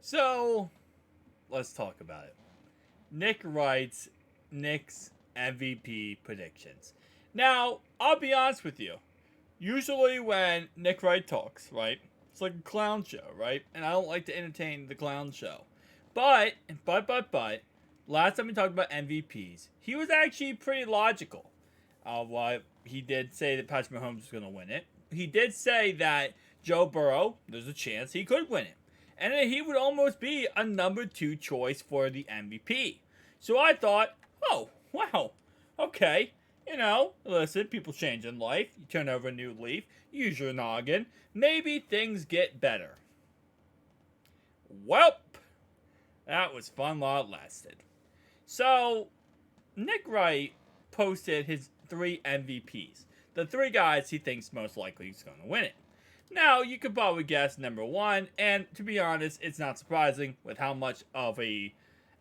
So, let's talk about it. Nick writes Nick's MVP predictions. Now, I'll be honest with you. Usually, when Nick Wright talks, right, it's like a clown show, right? And I don't like to entertain the clown show. But, last time we talked about MVPs, he was actually pretty logical. Why he did say that Patrick Mahomes was going to win it. He did say that Joe Burrow, there's a chance he could win it. And that he would almost be a number two choice for the MVP. So I thought, oh, wow, okay. Listen, people change in life. You turn over a new leaf, use your noggin. Maybe things get better. Welp, that was fun while it lasted. So, Nick Wright posted his three MVPs. The three guys he thinks most likely is going to win it. Now, you could probably guess number one, and to be honest, it's not surprising with how much of a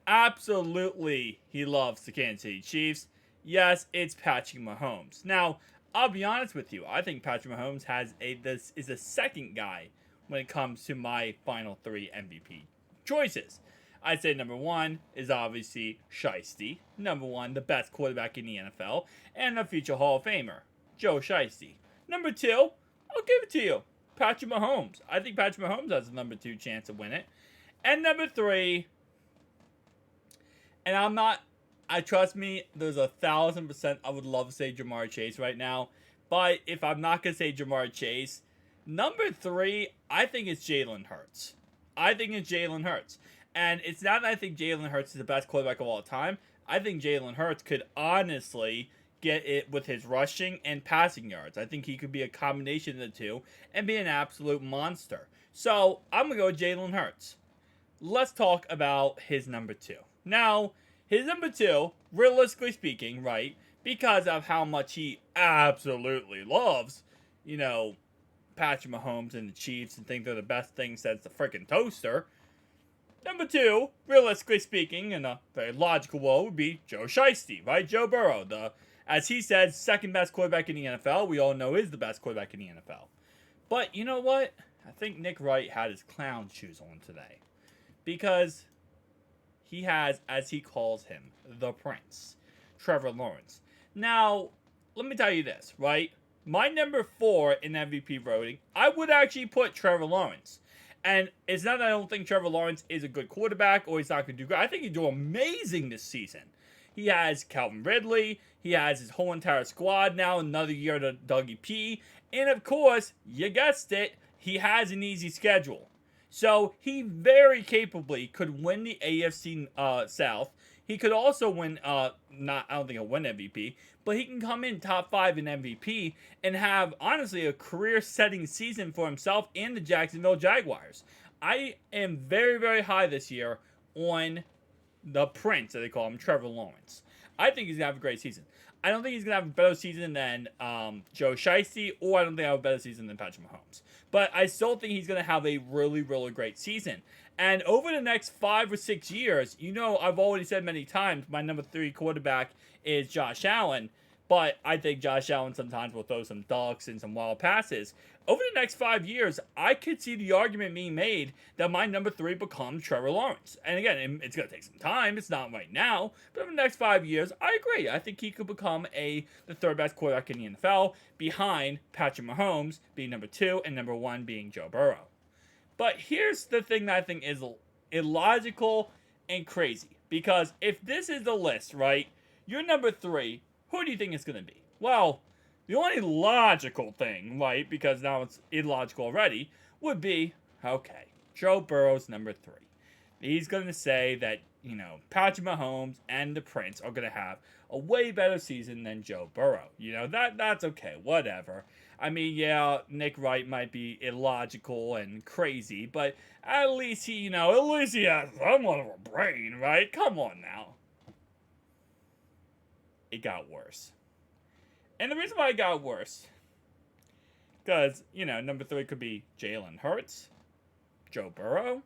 absolutely he loves the Kansas City Chiefs. Yes, it's Patrick Mahomes. Now, I'll be honest with you. I think Patrick Mahomes this is a second guy when it comes to my final three MVP choices. I'd say number one is obviously Shiesty. Number one, the best quarterback in the NFL, and a future Hall of Famer, Joe Shiesty. Number two, I'll give it to you, Patrick Mahomes. I think Patrick Mahomes has a number two chance to win it. And number three, and I trust me, there's 1,000% I would love to say Jamar Chase right now. But if I'm not going to say Jamar Chase, number three, I think it's Jalen Hurts. And it's not that I think Jalen Hurts is the best quarterback of all time. I think Jalen Hurts could honestly get it with his rushing and passing yards. I think he could be a combination of the two and be an absolute monster. So I'm going to go with Jalen Hurts. Let's talk about his number two. Now, his number two, realistically speaking, right, because of how much he absolutely loves, Patrick Mahomes and the Chiefs and think they're the best thing since the freaking toaster. Number two, realistically speaking, in a very logical way, would be Joe Shiesty, right? Joe Burrow, as he said, second best quarterback in the NFL. We all know is the best quarterback in the NFL. But you know what? I think Nick Wright had his clown shoes on today. Because he has, as he calls him, the Prince, Trevor Lawrence. Now, let me tell you this, right? My number four in MVP voting, I would actually put Trevor Lawrence. And it's not that I don't think Trevor Lawrence is a good quarterback or he's not going to do good. I think he'd do amazing this season. He has Calvin Ridley. He has his whole entire squad now, another year to Dougie P. And of course, you guessed it, he has an easy schedule. So he very capably could win the AFC South. He could also win, I don't think he'll win MVP, but he can come in top 5 in MVP and have, honestly, a career-setting season for himself and the Jacksonville Jaguars. I am very, very high this year on the Prince, as they call him, Trevor Lawrence. I think he's going to have a great season. I don't think he's going to have a better season than Joe Shiesty, or I don't think he'll have a better season than Patrick Mahomes. But I still think he's going to have a really, really great season. And over the next 5 or 6 years, I've already said many times, my number 3 quarterback is Josh Allen. But I think Josh Allen sometimes will throw some ducks and some wild passes. Over the next 5 years, I could see the argument being made that my number 3 becomes Trevor Lawrence. And again, it's going to take some time. It's not right now. But over the next 5 years, I agree. I think he could become the third best quarterback in the NFL, behind Patrick Mahomes being number 2 and number 1 being Joe Burrow. But here's the thing that I think is illogical and crazy. Because if this is the list, right, you're number 3, who do you think it's going to be? Well, the only logical thing, right, because now it's illogical already, would be, okay, Joe Burrow's number 3. He's going to say that, Patrick Mahomes and the Prince are going to have a way better season than Joe Burrow. That's okay, whatever. I mean, yeah, Nick Wright might be illogical and crazy, but at least he has somewhat of a brain, right? Come on now. It got worse. And the reason why it got worse, because, number 3 could be Jalen Hurts, Joe Burrow.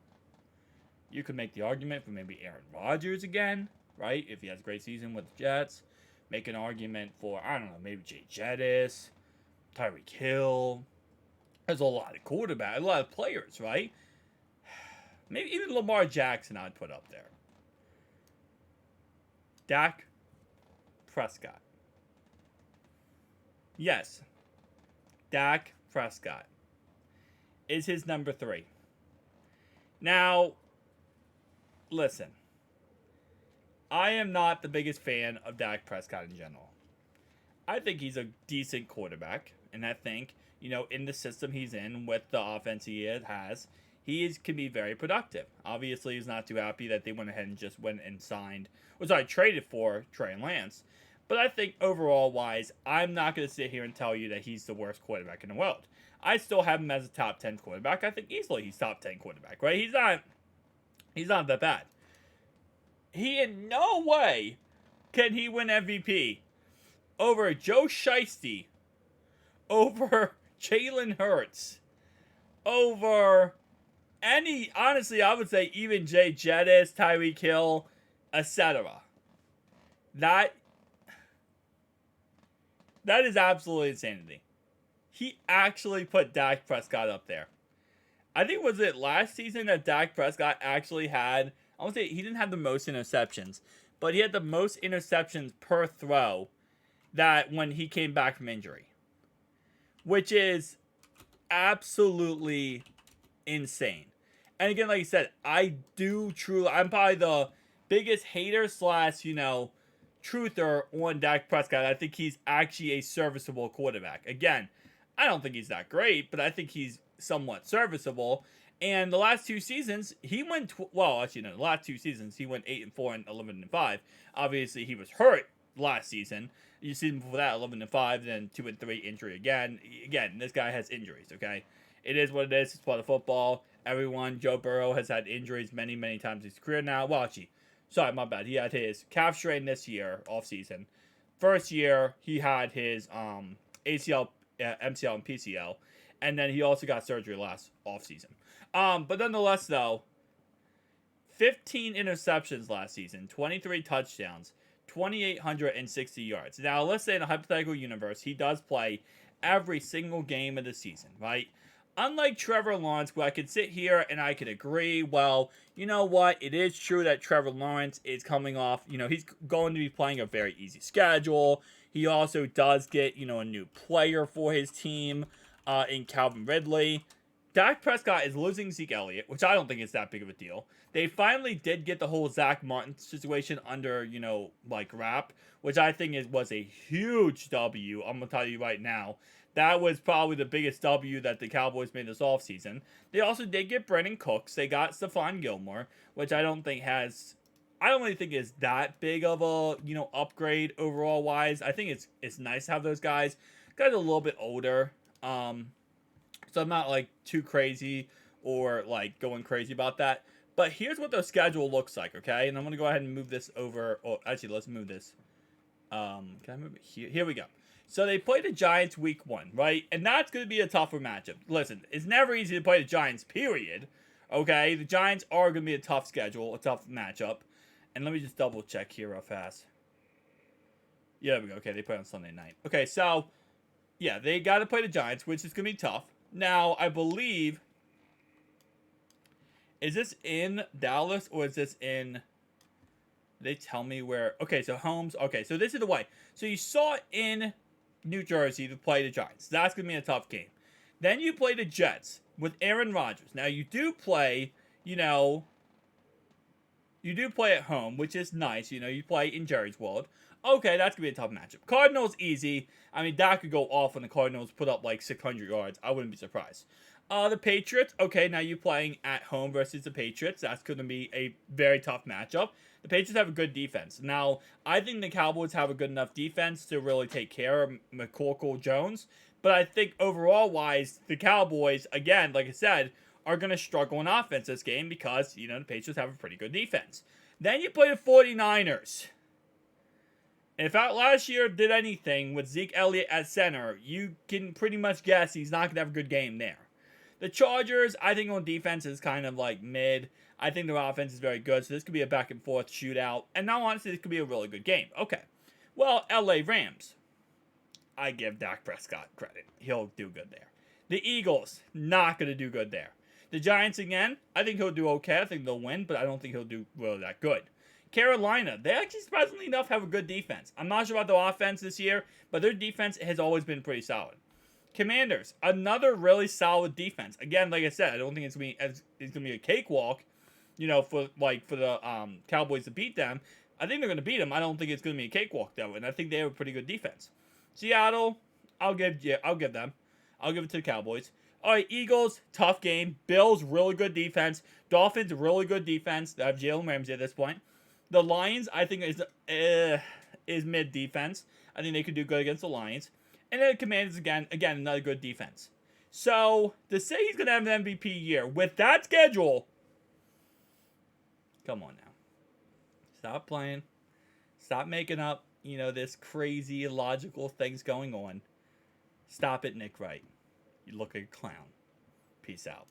You could make the argument for maybe Aaron Rodgers again, right? If he has a great season with the Jets. Make an argument for, I don't know, maybe Jay Jettis, Tyreek Hill. There's a lot of quarterbacks, a lot of players, right? Maybe even Lamar Jackson I'd put up there. Dak Prescott. Yes, Dak Prescott is his number 3. Now, listen. I am not the biggest fan of Dak Prescott in general. I think he's a decent quarterback, and I think, in the system he's in with the offense he has, can be very productive. Obviously, he's not too happy that they went ahead and just went and traded for Trey Lance. But I think overall wise, I'm not going to sit here and tell you that he's the worst quarterback in the world. I still have him as a top 10 quarterback. I think easily he's top 10 quarterback, right? He's not that bad. He in no way can he win MVP over Joe Shiesty, over Jalen Hurts, over honestly, I would say even Jay Jettis, Tyreek Hill, etc. That is absolutely insanity. He actually put Dak Prescott up there. I think, was it last season that Dak Prescott actually had, I won't say he didn't have the most interceptions, but he had the most interceptions per throw that when he came back from injury. Which is absolutely insane. And again, like I said, I'm probably the biggest hater / truther on Dak Prescott. I think he's actually a serviceable quarterback. Again, I don't think he's that great, but I think he's somewhat serviceable. And the last 2 seasons, he went the last 2 seasons he went 8-4 and 11-5. Obviously, he was hurt last season. You season before that, 11-5, then 2-3 injury again. Again, this guy has injuries. Okay, it is what it is. It's part of football. Joe Burrow has had injuries many, many times in his career now. Well, actually, sorry, my bad. He had his calf strain this year, off season. First year, he had his ACL, MCL, and PCL. And then he also got surgery last offseason. But nonetheless, though, 15 interceptions last season, 23 touchdowns, 2,860 yards. Now, let's say in a hypothetical universe, he does play every single game of the season, right? Unlike Trevor Lawrence, where I could sit here and I could agree, well, you know what? It is true that Trevor Lawrence is coming off, he's going to be playing a very easy schedule. He also does get, a new player for his team in Calvin Ridley. Dak Prescott is losing Zeke Elliott, which I don't think is that big of a deal. They finally did get the whole Zach Martin situation under, wrap, which I think was a huge W. I'm going to tell you right now. That was probably the biggest W that the Cowboys made this offseason. They also did get Brandon Cooks. They got Stephon Gilmore, which I don't really think is that big of a, upgrade overall wise. I think it's nice to have those guys. Guys are a little bit older. So I'm not too crazy or going crazy about that. But here's what their schedule looks like, okay? And I'm going to go ahead and move this over. Oh, actually, let's move this. Can I move it here? Here we go. So they play the Giants week 1, right? And that's going to be a tougher matchup. Listen, it's never easy to play the Giants, period. Okay? The Giants are going to be a tough schedule, a tough matchup. And let me just double check here real fast. Yeah, there we go. Okay, they play on Sunday night. Okay, so, yeah, they got to play the Giants, which is going to be tough. Now, I believe, is this in Dallas or is this in, they tell me where, okay, so Holmes, okay, so this is the way. So you saw in New Jersey to play the Giants. That's going to be a tough game. Then you play the Jets with Aaron Rodgers. Now, you do play, you do play at home, which is nice. You play in Jerry's World. Okay, that's going to be a tough matchup. Cardinals, easy. I mean, that could go off when the Cardinals put up 600 yards. I wouldn't be surprised. The Patriots, okay, now you're playing at home versus the Patriots. That's going to be a very tough matchup. The Patriots have a good defense. Now, I think the Cowboys have a good enough defense to really take care of McCorkle Jones. But I think overall-wise, the Cowboys, again, like I said, are going to struggle in offense this game because, the Patriots have a pretty good defense. Then you play the 49ers. If last year did anything with Zeke Elliott at center, you can pretty much guess he's not going to have a good game there. The Chargers, I think on defense is kind of mid. I think their offense is very good, so this could be a back and forth shootout. And now, honestly, this could be a really good game. Okay. Well, LA Rams. I give Dak Prescott credit. He'll do good there. The Eagles, not going to do good there. The Giants, again, I think he'll do okay. I think they'll win, but I don't think he'll do really that good. Carolina, they actually, surprisingly enough, have a good defense. I'm not sure about the offense this year, but their defense has always been pretty solid. Commanders, another really solid defense. Again, like I said, I don't think it's gonna be a cakewalk, for the Cowboys to beat them. I think they're gonna beat them. I don't think it's gonna be a cakewalk though, and I think they have a pretty good defense. Seattle, I'll give them. I'll give it to the Cowboys. All right, Eagles, tough game. Bills, really good defense. Dolphins, really good defense. They have Jalen Ramsey at this point. The Lions, I think, is mid defense. I think they could do good against the Lions. And then the Commanders, again, another good defense. So, to say he's going to have an MVP year with that schedule, come on now. Stop playing. Stop making up, this crazy illogical things going on. Stop it, Nick Wright. You look like a clown. Peace out.